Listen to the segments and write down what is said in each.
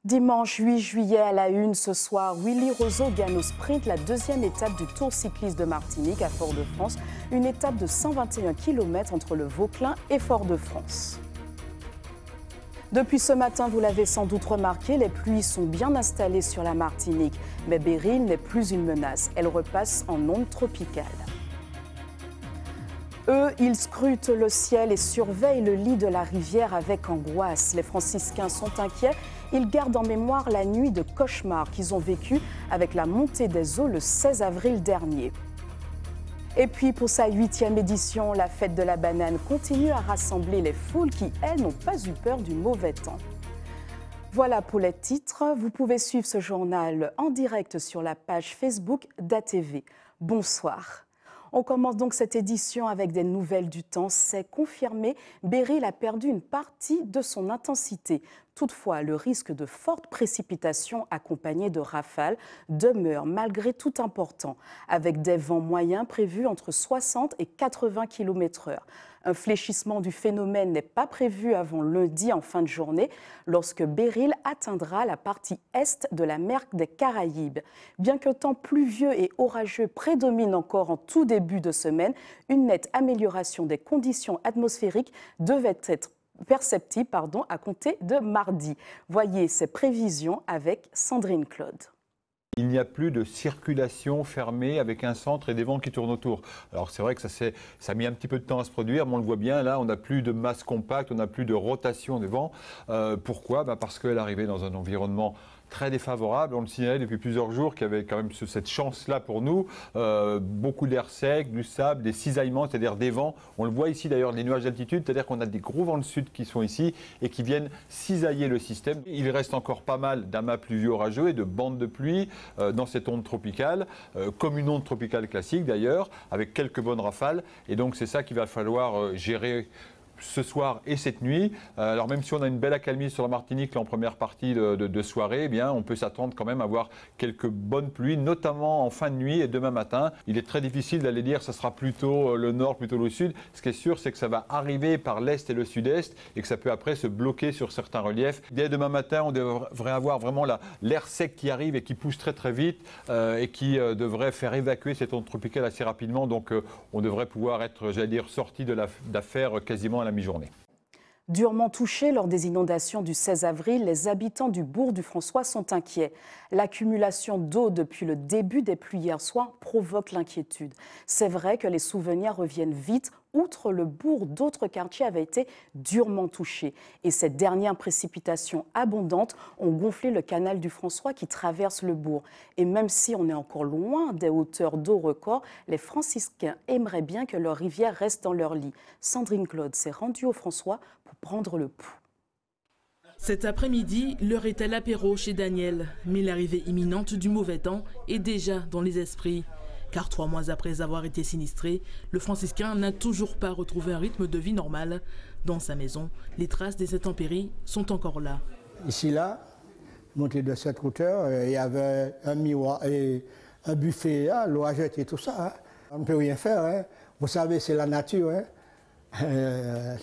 Dimanche 8 juillet à la une, ce soir, Willy Roseau gagne au sprint la deuxième étape du Tour cycliste de Martinique à Fort-de-France, une étape de 121 km entre le Vauclin et Fort-de-France. Depuis ce matin, vous l'avez sans doute remarqué, les pluies sont bien installées sur la Martinique, mais Beryl n'est plus une menace, elle repasse en onde tropicale. Eux, ils scrutent le ciel et surveillent le lit de la rivière avec angoisse. Les franciscains sont inquiets. Ils gardent en mémoire la nuit de cauchemar qu'ils ont vécue avec la montée des eaux le 16 avril dernier. Et puis, pour sa 8e édition, la fête de la banane continue à rassembler les foules qui, elles, n'ont pas eu peur du mauvais temps. Voilà pour les titres. Vous pouvez suivre ce journal en direct sur la page Facebook d'ATV. Bonsoir. On commence donc cette édition avec des nouvelles du temps. C'est confirmé, Beryl a perdu une partie de son intensité. Toutefois, le risque de fortes précipitations accompagnées de rafales demeure malgré tout important, avec des vents moyens prévus entre 60 et 80 km/h. Un fléchissement du phénomène n'est pas prévu avant lundi en fin de journée, lorsque Beryl atteindra la partie est de la mer des Caraïbes. Bien qu'un temps pluvieux et orageux prédomine encore en tout début de semaine, une nette amélioration des conditions atmosphériques devait être perceptible à compter de mardi. Voyez ces prévisions avec Sandrine Claude. Il n'y a plus de circulation fermée avec un centre et des vents qui tournent autour. Alors c'est vrai que ça a mis un petit peu de temps à se produire, mais on le voit bien, là on n'a plus de masse compacte, on n'a plus de rotation des vents. Pourquoi ? Parce qu'elle arrivait dans un environnement très défavorable. On le signalait depuis plusieurs jours qu'il y avait quand même cette chance-là pour nous. Beaucoup d'air sec, du sable, des cisaillements, c'est-à-dire des vents. On le voit ici d'ailleurs, les nuages d'altitude, c'est-à-dire qu'on a des gros vents de sud qui sont ici et qui viennent cisailler le système. Il reste encore pas mal d'amas pluvieux orageux et de bandes de pluie dans cette onde tropicale, comme une onde tropicale classique d'ailleurs, avec quelques bonnes rafales. Et donc c'est ça qu'il va falloir gérer ce soir et cette nuit. Alors même si on a une belle accalmie sur la Martinique là, en première partie de soirée, eh bien, on peut s'attendre quand même à avoir quelques bonnes pluies, notamment en fin de nuit et demain matin. Il est très difficile d'aller dire que ce sera plutôt le nord, plutôt le sud. Ce qui est sûr, c'est que ça va arriver par l'est et le sud-est et que ça peut après se bloquer sur certains reliefs. Dès demain matin, on devrait avoir vraiment l'air sec qui arrive et qui pousse très très vite et qui devrait faire évacuer cette onde tropicale assez rapidement. Donc on devrait pouvoir être, j'allais dire, sorti de l'affaire quasiment à la mi-journée. Durement touchés lors des inondations du 16 avril, les habitants du bourg du François sont inquiets. L'accumulation d'eau depuis le début des pluies hier soir provoque l'inquiétude. C'est vrai que les souvenirs reviennent vite. Outre le bourg, d'autres quartiers avaient été durement touchés. Et ces dernières précipitations abondantes ont gonflé le canal du François qui traverse le bourg. Et même si on est encore loin des hauteurs d'eau record, les franciscains aimeraient bien que leur rivière reste dans leur lit. Sandrine Claude s'est rendue au François pour prendre le pouls. Cet après-midi, l'heure est à l'apéro chez Daniel. Mais l'arrivée imminente du mauvais temps est déjà dans les esprits. Car 3 mois après avoir été sinistré, le franciscain n'a toujours pas retrouvé un rythme de vie normal. Dans sa maison, les traces des intempéries sont encore là. Ici, là, monté de cette hauteur, il y avait un miroir et un buffet, là, l'eau a jeté tout ça. Hein. On ne peut rien faire. Hein. Vous savez, c'est la nature. Hein.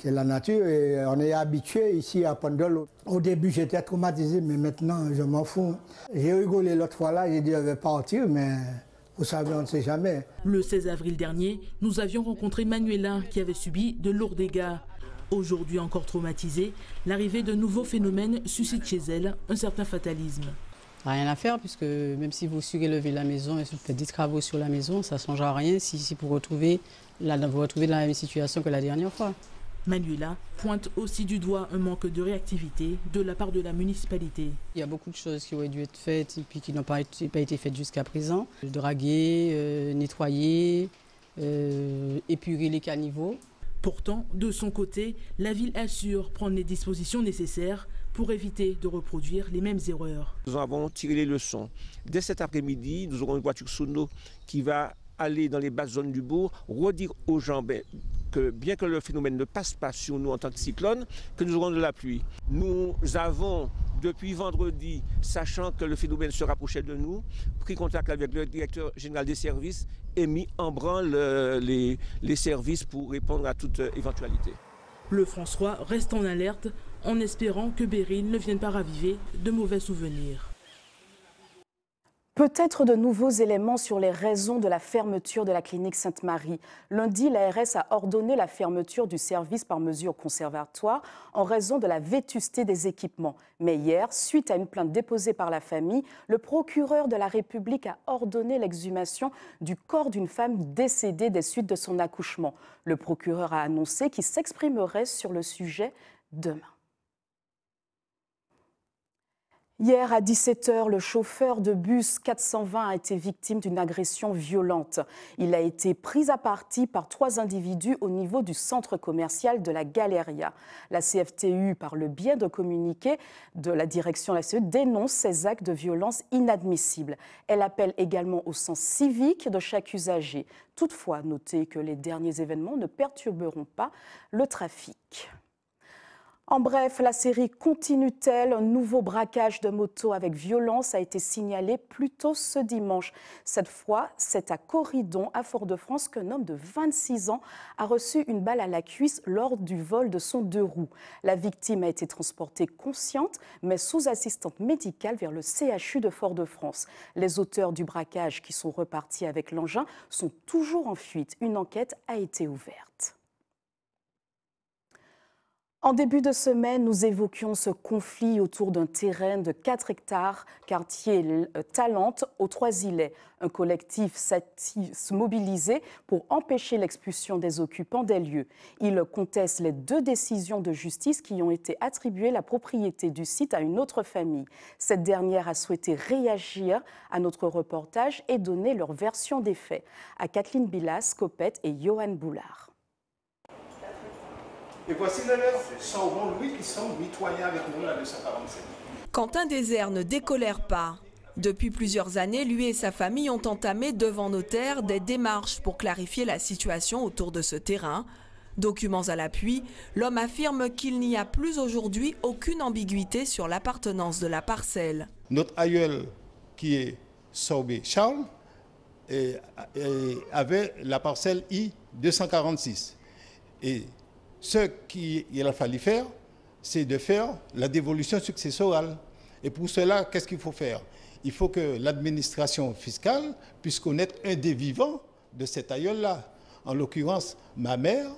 C'est la nature et on est habitué ici à prendre de l'eau. Au début, j'étais traumatisé, mais maintenant, je m'en fous. J'ai rigolé l'autre fois là, j'ai dit je vais partir, mais vous savez, on ne sait jamais. Le 16 avril dernier, nous avions rencontré Manuela qui avait subi de lourds dégâts. Aujourd'hui encore traumatisée, l'arrivée de nouveaux phénomènes suscite chez elle un certain fatalisme. Rien à faire puisque même si vous surélevez la maison et vous faites des travaux sur la maison, ça ne change à rien si vous retrouvez dans la même situation que la dernière fois. Manuela pointe aussi du doigt un manque de réactivité de la part de la municipalité. Il y a beaucoup de choses qui auraient dû être faites et puis qui n'ont pas été faites jusqu'à présent. Draguer, nettoyer, épurer les caniveaux. Pourtant, de son côté, la ville assure prendre les dispositions nécessaires pour éviter de reproduire les mêmes erreurs. Nous avons tiré les leçons. Dès cet après-midi, nous aurons une voiture sono qui va aller dans les basses zones du bourg, redire aux gens que bien que le phénomène ne passe pas sur nous en tant que cyclone, que nous aurons de la pluie. Nous avons, depuis vendredi, sachant que le phénomène se rapprochait de nous, pris contact avec le directeur général des services et mis en branle les services pour répondre à toute éventualité. Le François reste en alerte en espérant que Beryl ne vienne pas raviver de mauvais souvenirs. Peut-être de nouveaux éléments sur les raisons de la fermeture de la clinique Sainte-Marie. Lundi, l'ARS a ordonné la fermeture du service par mesure conservatoire en raison de la vétusté des équipements. Mais hier, suite à une plainte déposée par la famille, le procureur de la République a ordonné l'exhumation du corps d'une femme décédée des suites de son accouchement. Le procureur a annoncé qu'il s'exprimerait sur le sujet demain. Hier à 17h, le chauffeur de bus 420 a été victime d'une agression violente. Il a été pris à partie par 3 individus au niveau du centre commercial de la Galeria. La CFTU, par le biais de communiqué de la direction de la CFTU, dénonce ces actes de violence inadmissibles. Elle appelle également au sens civique de chaque usager. Toutefois, notez que les derniers événements ne perturberont pas le trafic. En bref, la série continue-t-elle? Un nouveau braquage de moto avec violence a été signalé plus tôt ce dimanche. Cette fois, c'est à Corridon, à Fort-de-France, qu'un homme de 26 ans a reçu une balle à la cuisse lors du vol de son 2 roues. La victime a été transportée consciente, mais sous assistance médicale vers le CHU de Fort-de-France. Les auteurs du braquage, qui sont repartis avec l'engin, sont toujours en fuite. Une enquête a été ouverte. En début de semaine, nous évoquions ce conflit autour d'un terrain de 4 hectares, quartier Talente, aux Trois-Îlets. Un collectif se mobilisait pour empêcher l'expulsion des occupants des lieux. Il conteste les 2 décisions de justice qui ont été attribuées la propriété du site à une autre famille. Cette dernière a souhaité réagir à notre reportage et donner leur version des faits. À Kathleen Bilas, Copette et Johan Boulard. Et voici le leur, sauvons Louis qui sont mitoyens avec nous là de 147. Quentin Désert ne décolère pas. Depuis plusieurs années, lui et sa famille ont entamé devant notaire des démarches pour clarifier la situation autour de ce terrain. Documents à l'appui, l'homme affirme qu'il n'y a plus aujourd'hui aucune ambiguïté sur l'appartenance de la parcelle. Notre aïeul, qui est Saubé Charles, avait la parcelle I-246. Et ce qu'il a fallu faire, c'est de faire la dévolution successorale. Et pour cela, qu'est-ce qu'il faut faire? Il faut que l'administration fiscale puisse connaître un des vivants de cet aïeul-là. En l'occurrence, ma mère,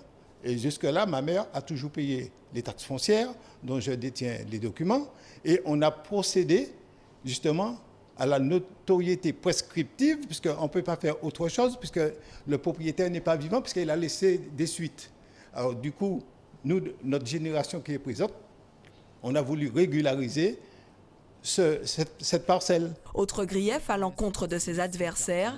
et jusque-là, ma mère a toujours payé les taxes foncières, dont je détiens les documents, et on a procédé justement à la notoriété prescriptive, puisqu'on ne peut pas faire autre chose, puisque le propriétaire n'est pas vivant, puisqu'il a laissé des suites. Alors du coup, nous, notre génération qui est présente, on a voulu régulariser cette parcelle. Autre grief à l'encontre de ses adversaires,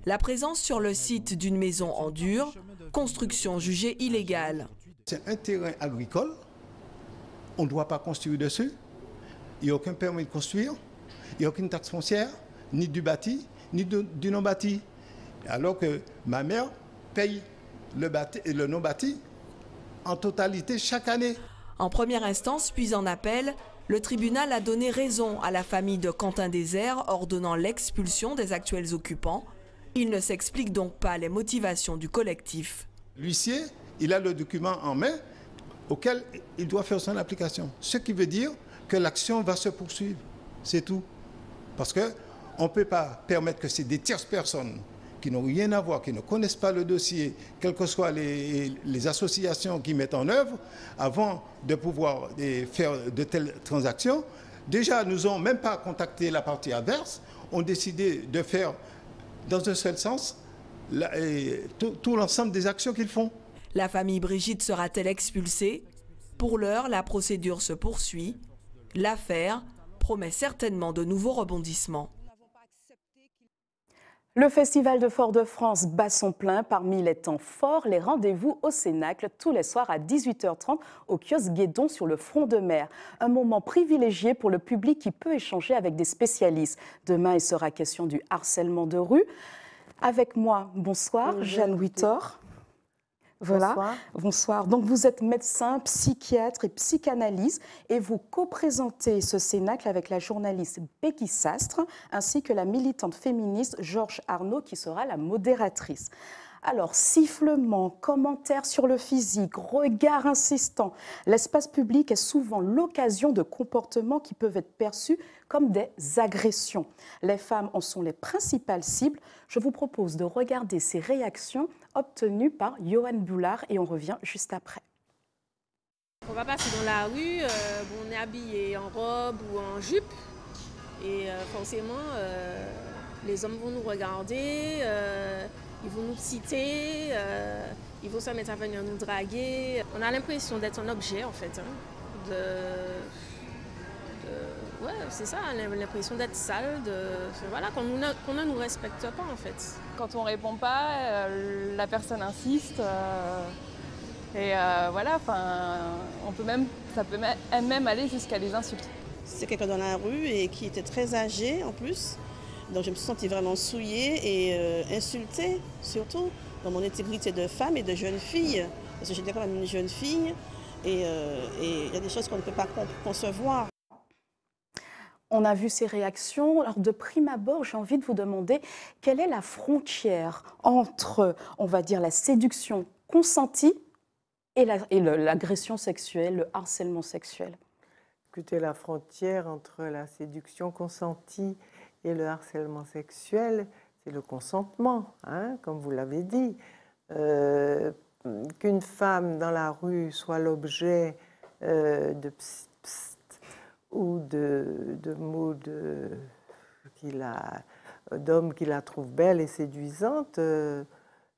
la présence sur le site d'une maison en dur, construction jugée illégale. C'est un terrain agricole, on ne doit pas construire dessus, il n'y a aucun permis de construire, il n'y a aucune taxe foncière, ni du bâti, ni du non-bâti. Alors que ma mère paye le non-bâti en totalité chaque année. En première instance, puis en appel, le tribunal a donné raison à la famille de Quentin Désert, ordonnant l'expulsion des actuels occupants. Il ne s'explique donc pas les motivations du collectif. L'huissier, il a le document en main auquel il doit faire son application. Ce qui veut dire que l'action va se poursuivre. C'est tout. Parce qu'on ne peut pas permettre que c'est des tierces personnes qui n'ont rien à voir, qui ne connaissent pas le dossier, quelles que soient les associations qui mettent en œuvre, avant de pouvoir faire de telles transactions. Déjà, nous n'ont même pas contacté la partie adverse, ont décidé de faire, dans un seul sens, tout l'ensemble des actions qu'ils font. La famille Brigitte sera-t-elle expulsée? Pour l'heure, la procédure se poursuit. L'affaire promet certainement de nouveaux rebondissements. Le Festival de Fort-de-France bat son plein. Parmi les temps forts, les rendez-vous au Cénacle tous les soirs à 18h30 au kiosque Guédon sur le front de mer. Un moment privilégié pour le public qui peut échanger avec des spécialistes. Demain, il sera question du harcèlement de rue. Avec moi, bonsoir, Jeanne Witor. Voilà, Bonsoir. bonsoir. Donc vous êtes médecin, psychiatre et psychanalyste et vous co-présentez ce cénacle avec la journaliste Becky Sastre ainsi que la militante féministe Georges Arnaud qui sera la modératrice. Alors, sifflements, commentaires sur le physique, regards insistants, l'espace public est souvent l'occasion de comportements qui peuvent être perçus comme des agressions. Les femmes en sont les principales cibles. Je vous propose de regarder ces réactions obtenues par Johan Boulard et on revient juste après. On va passer dans la rue, on est habillé en robe ou en jupe et forcément les hommes vont nous regarder. Ils vont nous citer, ils vont se mettre à venir nous draguer. On a l'impression d'être un objet en fait. Hein, ouais, c'est ça, l'impression d'être sale, voilà, qu'on ne nous respecte pas en fait. Quand on ne répond pas, la personne insiste. Voilà, ça peut même aller jusqu'à des insultes. C'est quelqu'un dans la rue et qui était très âgé en plus. Donc je me suis sentie vraiment souillée et insultée, surtout dans mon intégrité de femme et de jeune fille. Parce que j'étais quand même une jeune fille et il y a des choses qu'on ne peut pas concevoir. On a vu ces réactions. Alors de prime abord, j'ai envie de vous demander quelle est la frontière entre, on va dire, la séduction consentie et l'agression sexuelle, le harcèlement sexuel. Écoutez, la frontière entre la séduction consentie et le harcèlement sexuel, c'est le consentement, hein, comme vous l'avez dit. Qu'une femme dans la rue soit l'objet de psst, psst, ou de mots d'hommes qui la trouvent belle et séduisante,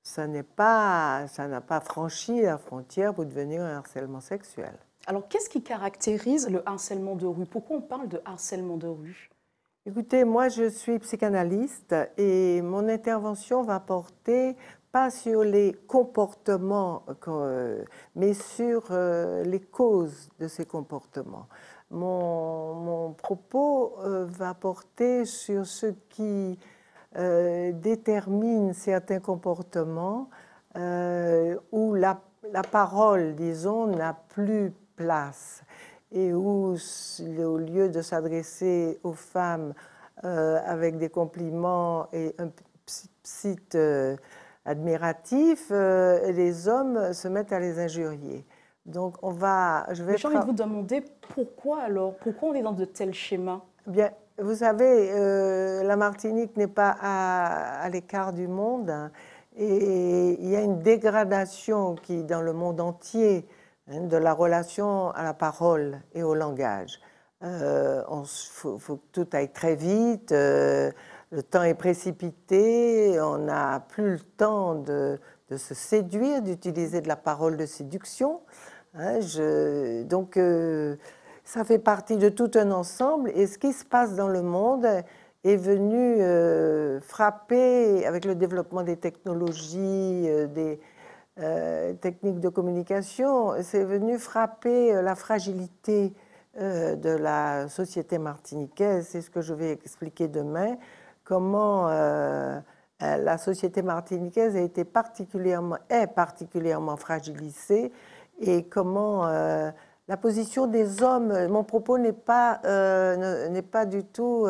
ça n'a pas franchi la frontière pour devenir un harcèlement sexuel. Alors, qu'est-ce qui caractérise le harcèlement de rue? Pourquoi on parle de harcèlement de rue? Écoutez, moi je suis psychanalyste et mon intervention va porter pas sur les comportements, mais sur les causes de ces comportements. Mon propos va porter sur ce qui détermine certains comportements où la parole, disons, n'a plus place. Et où, au lieu de s'adresser aux femmes avec des compliments et un petit admiratif, les hommes se mettent à les injurier. Donc, j'ai envie de vous demander pourquoi alors? Pourquoi on est dans de tels schémas? Bien, vous savez, la Martinique n'est pas à l'écart du monde, hein, et il y a une dégradation qui, dans le monde entier, de la relation à la parole et au langage. Faut que tout aille très vite, le temps est précipité, on n'a plus le temps de se séduire, d'utiliser de la parole de séduction. Hein, donc, ça fait partie de tout un ensemble, et ce qui se passe dans le monde est venu frapper, avec le développement des technologies, des techniques de communication, c'est venu frapper la fragilité de la société martiniquaise. C'est ce que je vais expliquer demain, comment la société martiniquaise est particulièrement fragilisée et comment la position des hommes, mon propos n'est pas du tout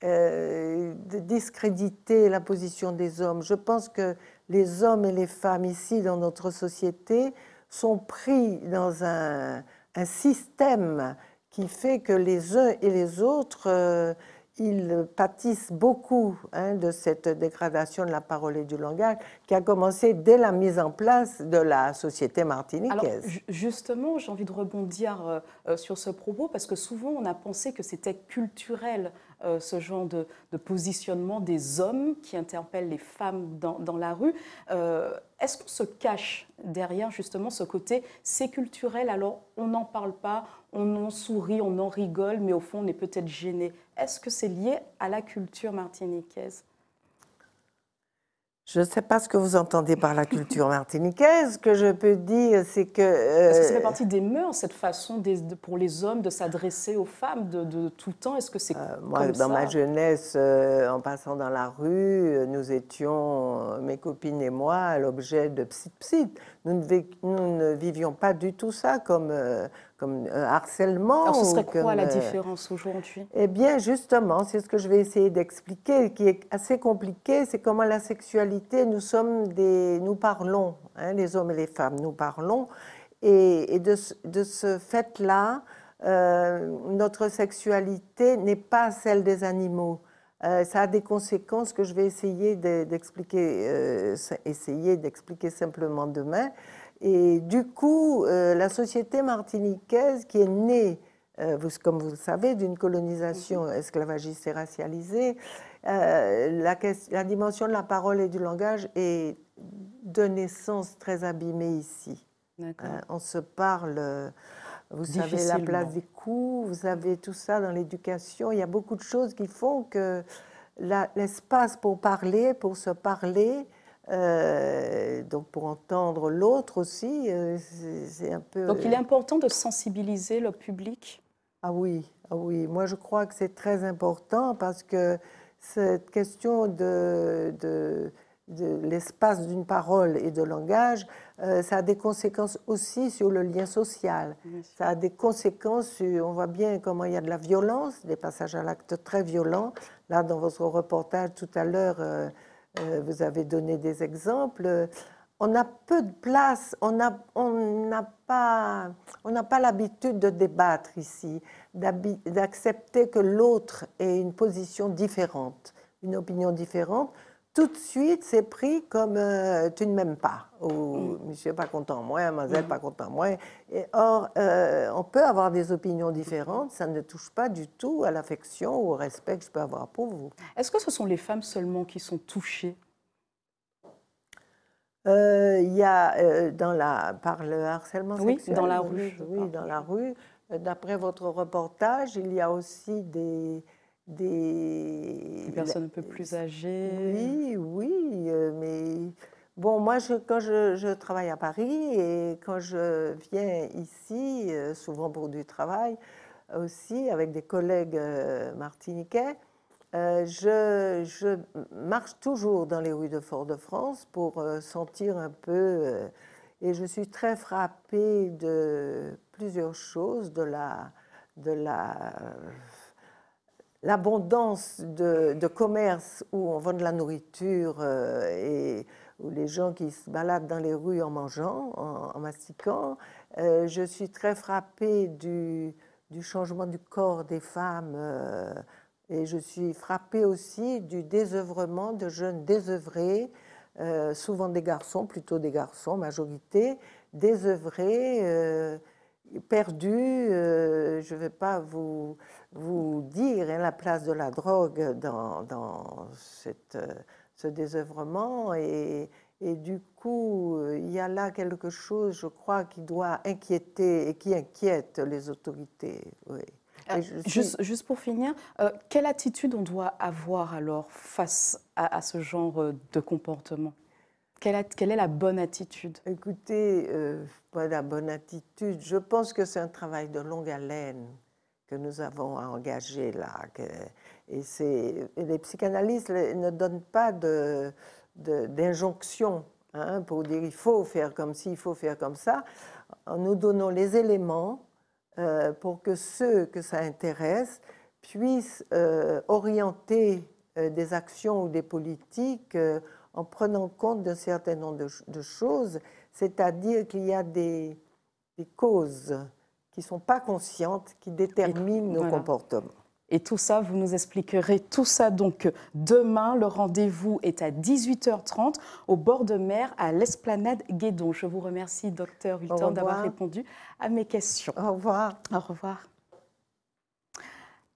de discréditer la position des hommes. Je pense que les hommes et les femmes ici dans notre société sont pris dans un système qui fait que les uns et les autres, ils pâtissent beaucoup de cette dégradation de la parole et du langage qui a commencé dès la mise en place de la société martiniquaise. Alors, justement, j'ai envie de rebondir sur ce propos parce que souvent on a pensé que c'était culturel ce genre de positionnement des hommes qui interpellent les femmes dans la rue. Est-ce qu'on se cache derrière justement ce côté c'est culturel, alors on n'en parle pas, on en sourit, on en rigole, mais au fond on est peut-être gêné? Est-ce que c'est lié à la culture martiniquaise? Je ne sais pas ce que vous entendez par la culture martiniquaise. Ce que je peux dire, c'est que... Est-ce que ça fait partie des mœurs, cette façon pour les hommes de s'adresser aux femmes de tout temps? Est-ce que c'est moi, comme dans ça? ma jeunesse, en passant dans la rue, nous étions, mes copines et moi, l'objet de psit-psit. Nous ne vivions pas du tout ça comme harcèlement. Alors ce serait quoi la différence aujourd'hui? Eh bien, justement, c'est ce que je vais essayer d'expliquer, qui est assez compliqué, c'est comment la sexualité, nous parlons, hein, les hommes et les femmes, nous parlons, et de ce fait-là, notre sexualité n'est pas celle des animaux. Ça a des conséquences que je vais essayer d'expliquer simplement demain. Et du coup, la société martiniquaise qui est née, comme vous le savez, d'une colonisation esclavagiste et racialisée, la dimension de la parole et du langage est de naissance très abîmée ici. On se parle, vous savez, la place des coups, vous savez tout ça dans l'éducation. Il y a beaucoup de choses qui font que l'espace pour parler, pour se parler, donc pour entendre l'autre aussi, c'est un peu... Donc il est important de sensibiliser le public? Ah oui, moi je crois que c'est très important parce que cette question de l'espace d'une parole et de langage, ça a des conséquences aussi sur le lien social. Ça a des conséquences, on voit bien comment il y a de la violence, des passages à l'acte très violents. Là, dans votre reportage tout à l'heure, vous avez donné des exemples. On a peu de place, on n'a pas l'habitude de débattre ici, d'accepter que l'autre ait une position différente, une opinion différente. Tout de suite, c'est pris comme tu ne m'aimes pas, ou monsieur pas content de moi, mademoiselle pas content de moi. Or, on peut avoir des opinions différentes, ça ne touche pas du tout à l'affection ou au respect que je peux avoir pour vous. Est-ce que ce sont les femmes seulement qui sont touchées? Il y a par le harcèlement sexuel. Dans la rue. Oui, dans la rue. D'après votre reportage, il y a aussi des personnes un peu plus âgées. Oui, mais bon, moi, quand je travaille à Paris et quand je viens ici, souvent pour du travail aussi, avec des collègues martiniquais, je marche toujours dans les rues de Fort-de-France pour sentir un peu, et je suis très frappée de plusieurs choses, de l'abondance de commerce où on vend de la nourriture et où les gens qui se baladent dans les rues en mangeant, en mastiquant. Je suis très frappée du changement du corps des femmes et je suis frappée aussi du désœuvrement de jeunes désœuvrés, souvent des garçons, plutôt des garçons, majorité, désœuvrés, perdus. Je ne vais pas vous dire la place de la drogue dans ce désœuvrement. Et du coup, il y a là quelque chose, je crois, qui doit inquiéter et qui inquiète les autorités. Oui. Juste pour finir, quelle attitude on doit avoir alors face à ce genre de comportement? Quelle est la bonne attitude? Écoutez, la bonne attitude, je pense que c'est un travail de longue haleine que nous avons à engager là. Et les psychanalystes ne donnent pas d'injonction pour dire il faut faire comme ci, il faut faire comme ça. Nous donnons les éléments pour que ceux que ça intéresse puissent orienter des actions ou des politiques en prenant compte d'un certain nombre de choses, c'est-à-dire qu'il y a des causes qui ne sont pas conscientes, qui déterminent nos comportements. Et tout ça, vous nous expliquerez tout ça donc demain. Le rendez-vous est à 18h30 au bord de mer à l'Esplanade Guédon. Je vous remercie, Dr Hulton, d'avoir répondu à mes questions. Au revoir. Au revoir.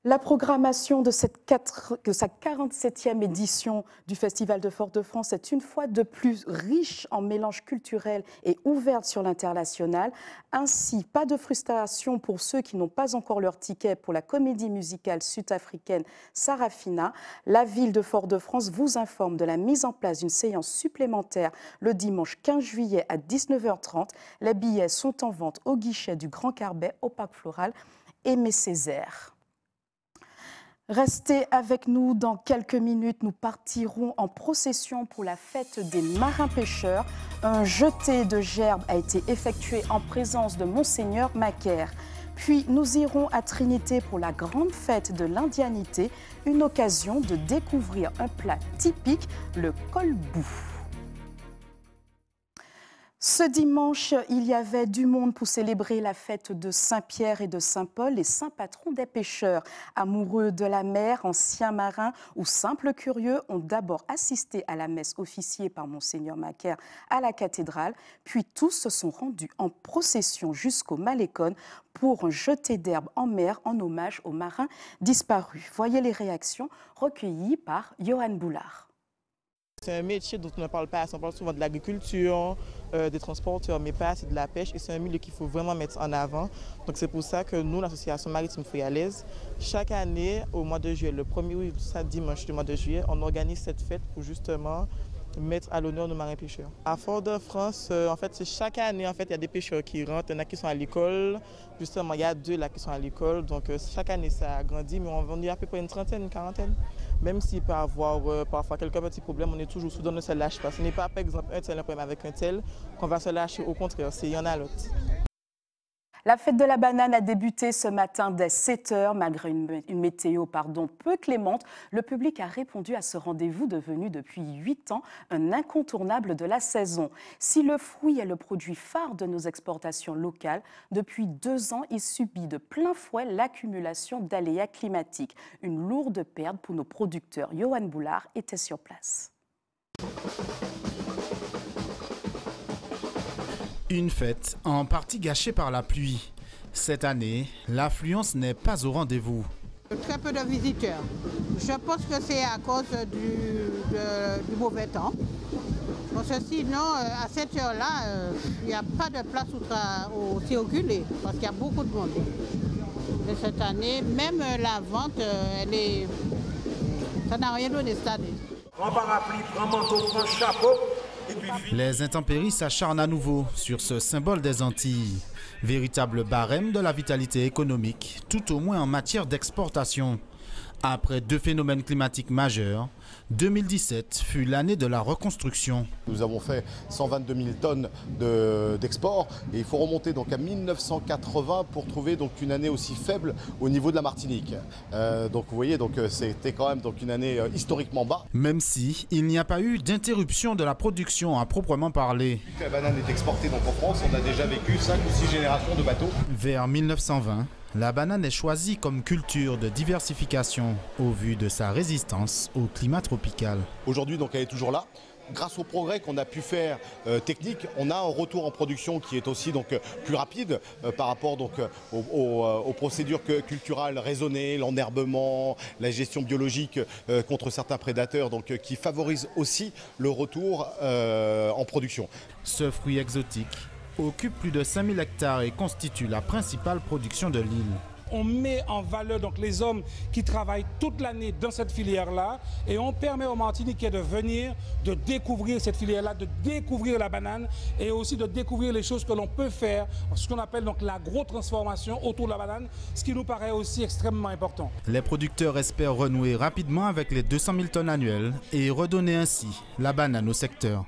La programmation de sa 47e édition du Festival de Fort-de-France est une fois de plus riche en mélange culturel et ouverte sur l'international. Ainsi, pas de frustration pour ceux qui n'ont pas encore leur ticket pour la comédie musicale sud-africaine Sarafina. La ville de Fort-de-France vous informe de la mise en place d'une séance supplémentaire le dimanche 15 juillet à 19h30. Les billets sont en vente au guichet du Grand Carbet au Parc Floral Aimé Césaire. Restez avec nous, dans quelques minutes, nous partirons en procession pour la fête des marins-pêcheurs. Un jeté de gerbes a été effectué en présence de Monseigneur Macaire. Puis nous irons à Trinité pour la grande fête de l'indianité, une occasion de découvrir un plat typique, le colbou. Ce dimanche, il y avait du monde pour célébrer la fête de Saint-Pierre et de Saint-Paul, les saints patrons des pêcheurs. Amoureux de la mer, anciens marins ou simples curieux ont d'abord assisté à la messe officiée par Monseigneur Macaire à la cathédrale, puis tous se sont rendus en procession jusqu'au Malécon pour un jeté d'herbe en mer en hommage aux marins disparus. Voyez les réactions recueillies par Johan Boulard. C'est un métier dont on ne parle pas assez. On parle souvent de l'agriculture, des transporteurs, mais pas assez de la pêche. Et c'est un milieu qu'il faut vraiment mettre en avant. Donc c'est pour ça que nous, l'association maritime fréalaise, chaque année, au mois de juillet, le premier dimanche du mois de juillet, on organise cette fête pour justement mettre à l'honneur nos marins-pêcheurs. À Fort-de-France, en fait, chaque année, en fait, il y a des pêcheurs qui rentrent, il y en a qui sont à l'école. Justement, il y a 2 là qui sont à l'école. Donc chaque année, ça a grandi, mais on est à peu près une trentaine, une quarantaine. Même s'il peut y avoir parfois quelques petits problèmes, on est toujours soudés, on ne se lâche pas. Ce n'est pas, par exemple, un tel un problème avec un tel qu'on va se lâcher. Au contraire, il y en a l'autre. La fête de la banane a débuté ce matin dès 7 h. Malgré une météo peu clémente, le public a répondu à ce rendez-vous devenu depuis 8 ans un incontournable de la saison. Si le fruit est le produit phare de nos exportations locales, depuis 2 ans, il subit de plein fouet l'accumulation d'aléas climatiques. Une lourde perte pour nos producteurs. Johan Boulard était sur place. Une fête en partie gâchée par la pluie. Cette année, l'affluence n'est pas au rendez-vous. Très peu de visiteurs. Je pense que c'est à cause du mauvais temps. Parce que sinon, à cette heure-là, il n'y a pas de place où circuler, parce qu'il y a beaucoup de monde. Et cette année, même la vente, ça n'a rien donné cette année. Prends parapluie, prends manteau, prends chapeau. Les intempéries s'acharnent à nouveau sur ce symbole des Antilles. Véritable barème de la vitalité économique, tout au moins en matière d'exportation. Après 2 phénomènes climatiques majeurs, 2017 fut l'année de la reconstruction. Nous avons fait 122 000 tonnes d'export et il faut remonter donc à 1980 pour trouver donc une année aussi faible au niveau de la Martinique. Donc vous voyez, c'était quand même une année historiquement bas. Même si il n'y a pas eu d'interruption de la production à proprement parler. La banane est exportée donc en France, on a déjà vécu 5 ou 6 générations de bateaux. Vers 1920, la banane est choisie comme culture de diversification au vu de sa résistance au climat tropical. Aujourd'hui, donc, elle est toujours là. Grâce au progrès qu'on a pu faire technique, on a un retour en production qui est aussi plus rapide par rapport aux procédures culturales raisonnées, l'enherbement, la gestion biologique contre certains prédateurs, qui favorisent aussi le retour en production. Ce fruit exotique occupe plus de 5000 hectares et constitue la principale production de l'île. On met en valeur les hommes qui travaillent toute l'année dans cette filière-là et on permet aux Martiniquais de venir, de découvrir cette filière-là, de découvrir la banane et aussi de découvrir les choses que l'on peut faire, ce qu'on appelle l'agro-transformation autour de la banane, ce qui nous paraît aussi extrêmement important. Les producteurs espèrent renouer rapidement avec les 200 000 tonnes annuelles et redonner ainsi la banane au secteur.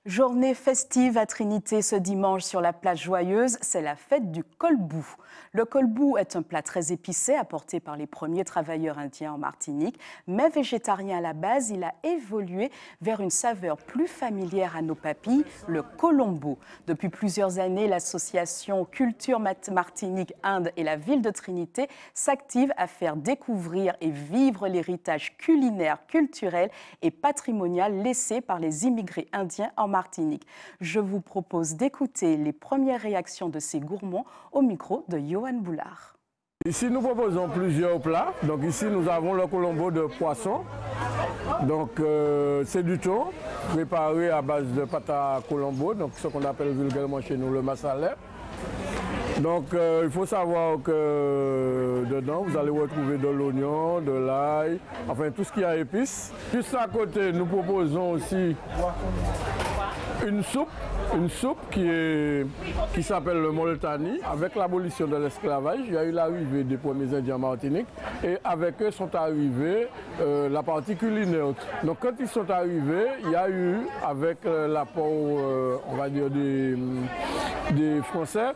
Journée festive à Trinité ce dimanche sur la plage Joyeuse, c'est la fête du colbou. Le colbou est un plat très épicé apporté par les premiers travailleurs indiens en Martinique, mais végétarien à la base, il a évolué vers une saveur plus familière à nos papilles, le colombo. Depuis plusieurs années, l'association Culture Martinique Inde et la ville de Trinité s'active à faire découvrir et vivre l'héritage culinaire, culturel et patrimonial laissé par les immigrés indiens en Martinique. Je vous propose d'écouter les premières réactions de ces gourmands au micro de Johan Boulard. Ici, nous proposons plusieurs plats. Donc ici, nous avons le colombo de poisson. Donc c'est du thon préparé à base de pâte à colombo, donc ce qu'on appelle vulgairement chez nous le massalé. Donc il faut savoir que dedans, vous allez retrouver de l'oignon, de l'ail, enfin tout ce qui a épices. Juste à côté, nous proposons aussi une soupe qui s'appelle le moltani. Avec l'abolition de l'esclavage, il y a eu l'arrivée des premiers Indiens en Martinique et avec eux sont arrivés la partie culinaire. Donc quand ils sont arrivés, il y a eu, avec l'apport, on va dire, des Français,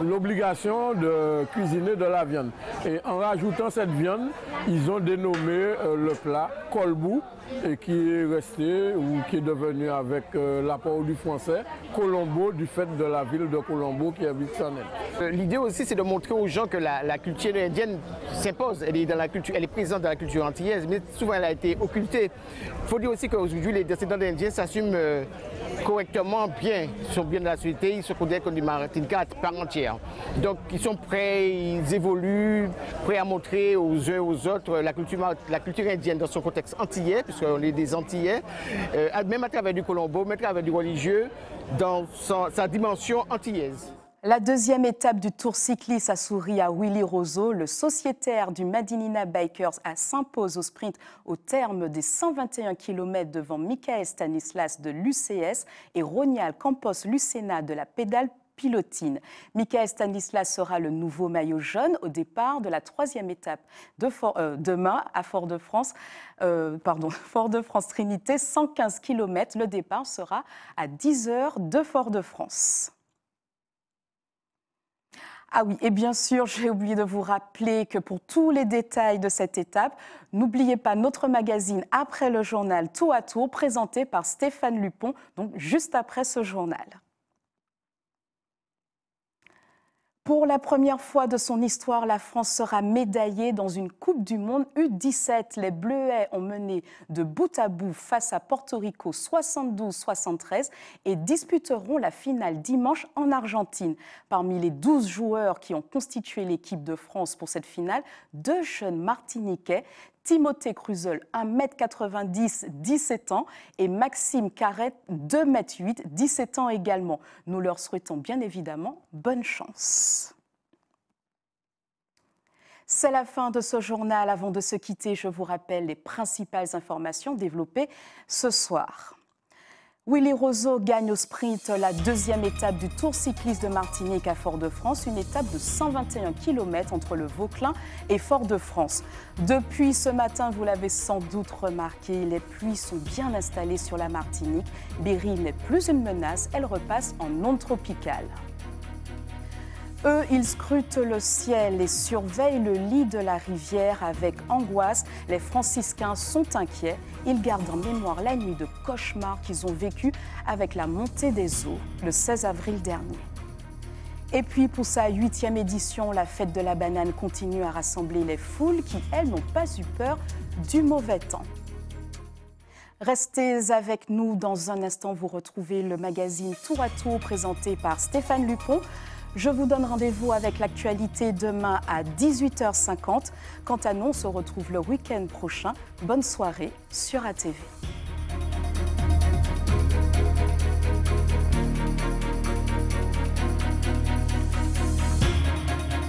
l'obligation de cuisiner de la viande. Et en rajoutant cette viande, ils ont dénommé le plat kolbou, et qui est resté ou qui est devenu avec l'apport du français Colombo, du fait de la ville de Colombo qui est fictionnelle. L'idée aussi, c'est de montrer aux gens que la culture indienne s'impose. Elle est présente dans la culture antillaise, mais souvent elle a été occultée. Il faut dire aussi qu'aujourd'hui, les descendants d'Indiens s'assument correctement, sont bien de la société, ils se considèrent comme des Martiniquais à part entière. Donc ils sont prêts, ils évoluent, prêts à montrer aux uns et aux autres la culture indienne dans son contexte antillais, puisqu'on est des Antillais, même à travers du Colombo, même à travers du religieux, dans sa dimension antillaise. La deuxième étape du Tour cycliste a souri à Willy Roseau. Le sociétaire du Madinina Bikers s'impose au sprint au terme des 121 km devant Michael Stanislas de l'UCS et Ronial Campos Lucena de la pédale pilotine. Michael Stanislas sera le nouveau maillot jaune au départ de la troisième étape demain à Fort-de-France. Fort-de-France Trinité, 115 km. Le départ sera à 10 h de Fort-de-France. Ah oui, et bien sûr, j'ai oublié de vous rappeler que pour tous les détails de cette étape, n'oubliez pas notre magazine Après le journal Tour à Tour, présenté par Stéphane Lupon, donc juste après ce journal. Pour la première fois de son histoire, la France sera médaillée dans une Coupe du Monde U17. Les Bleuets ont mené de bout à bout face à Porto Rico 72-73 et disputeront la finale dimanche en Argentine. Parmi les 12 joueurs qui ont constitué l'équipe de France pour cette finale, 2 jeunes Martiniquais, Timothée Cruzel, 1,90 m, 17 ans, et Maxime Carrette, 2,8 m, 17 ans également. Nous leur souhaitons bien évidemment bonne chance. C'est la fin de ce journal. Avant de se quitter, je vous rappelle les principales informations développées ce soir. Willy Roseau gagne au sprint la deuxième étape du Tour cycliste de Martinique à Fort-de-France, une étape de 121 km entre le Vauclin et Fort-de-France. Depuis ce matin, vous l'avez sans doute remarqué, les pluies sont bien installées sur la Martinique. Berry n'est plus une menace, elle repasse en onde tropicale. Eux, ils scrutent le ciel et surveillent le lit de la rivière avec angoisse. Les franciscains sont inquiets. Ils gardent en mémoire la nuit de cauchemar qu'ils ont vécue avec la montée des eaux le 16 avril dernier. Et puis, pour sa 8e édition, la fête de la banane continue à rassembler les foules qui, elles, n'ont pas eu peur du mauvais temps. Restez avec nous. Dans un instant, vous retrouvez le magazine Tour à Tour présenté par Stéphane Lupon. Je vous donne rendez-vous avec l'actualité demain à 18 h 50. Quant à nous, on se retrouve le week-end prochain. Bonne soirée sur ATV.